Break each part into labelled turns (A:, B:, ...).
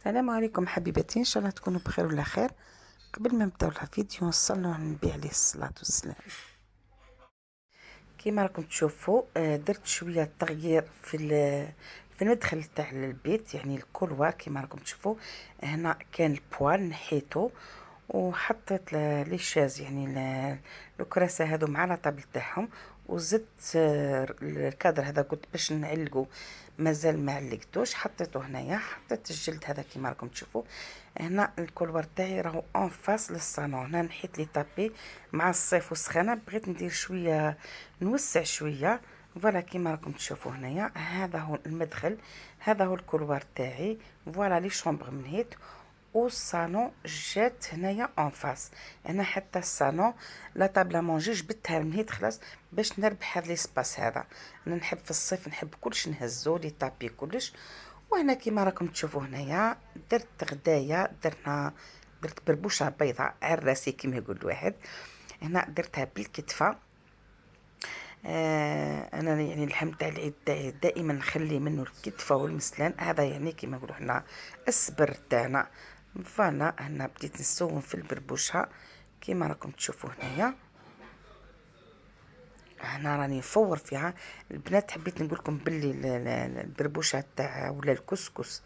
A: السلام عليكم حبيباتي، ان شاء الله تكونوا بخير ولا خير. قبل ما نبداو الفيديو نصلوا على النبي عليه الصلاه والسلام. كيما راكم تشوفوا درت شويه تغيير في المدخل تاع البيت، يعني الكولوار. كيما راكم تشوفوا هنا كان البوال نحيته وحطيت لي شاز، يعني الكراسه هذو مع لا طابل تاعهم، وزدت الكادر هذا قلت باش نعلقو مازال ما علقتوش، حطيته هنايا. حطيت الجلد هذا كيما راكم تشوفوا. هنا الكولوار تاعي راهو اون فاس للصالون. هنا نحيت لي طابي مع الصيف والسخانه، بغيت ندير شويه نوسع شويه. فوالا كيما راكم تشوفوا هنايا هذا هو المدخل، هذا هو الكولوار تاعي. فوالا لي شومبر من هيت، والصالون جات هنايا اون فاس. انا حتى الصالون لا طابله مونجي جبتها من هيت خلاص باش نربح هذا ليسباس هذا. انا نحب في الصيف نحب كلش نهزو لي طابي كلش. وهنا كيما راكم تشوفوا هنايا درت غدايه، درت بربوشه بيضاء عراسي كيما يقول الواحد. هنا درتها بالكتفه. انا يعني اللحم تاع العيد تاعي دائما نخلي منه الكتفه والمسلان، هذا يعني كيما نقولوا حنا السبر تاعنا. فوالا هنا بديت نسوم في البربوشه كيما راكم تشوفوا هنايا. هنا راني نفور فيها البنات. حبيت نقول لكم باللي البربوشه تاع ولا الكسكس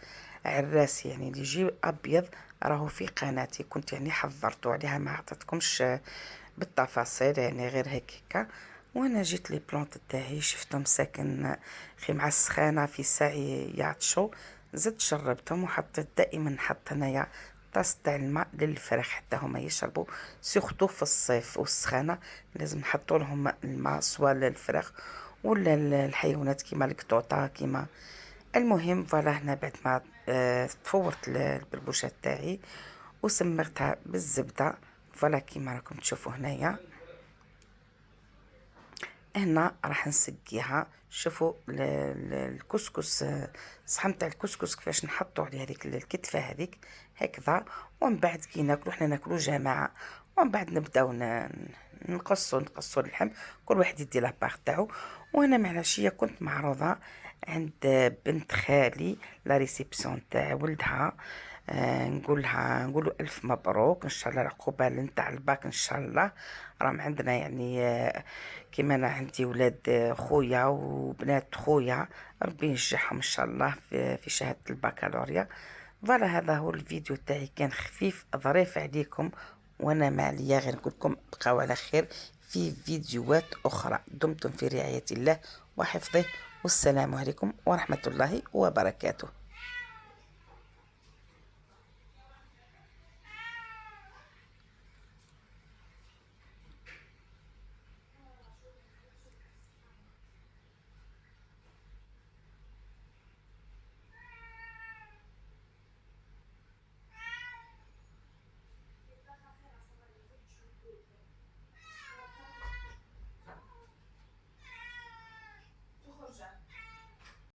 A: عراس يعني اللي يجي ابيض راهو في قناتي، كنت يعني حضرته عليها، ما عطيتكمش بالتفاصيل يعني غير هكاكا. وانا جيت لي بلونط تاعي شفتهم ساكن خي مع السخانه في ساعي يعطشوا، زدت شربتهم وحطيت دائما نحط هنايا طاس تاع الماء للفراخ حتى هما يشربوا. سورتو في الصيف والسخانه لازم نحطوا لهم الماء سواء للفراخ ولا الحيوانات كيما القطوطه كيما. المهم فوالا هنا بعد ما تفورت البربوشه تاعي وسمرتها بالزبده. فوالا كيما راكم تشوفوا هنايا. هنا راح نسقيها. شوفوا الكسكس، الصحن تاع الكسكس كيفاش نحطوا عليه هذيك الكتفه هذيك هكذا. ومن بعد كي ناكلو حنا ناكلو جماعه، ومن بعد نبداو نقصوا اللحم، كل واحد يدي لاباغ تاعو. وانا مع العشيه كنت معروضه عند بنت خالي لا ريسبسيون تاع ولدها. نقولوا الف مبروك ان شاء الله، العقوبه نتاع الباك ان شاء الله. راهم عندنا يعني كيما انا عندي ولاد خويا وبنات خويا، ربي ينجحهم ان شاء الله في شهاده البكالوريا. فوالا هذا هو الفيديو تاعي، كان خفيف ظريف عليكم، وانا ما عليا غير نقول لكم بقاو على خير في فيديوهات اخرى. دمتم في رعايه الله وحفظه، والسلام عليكم ورحمه الله وبركاته.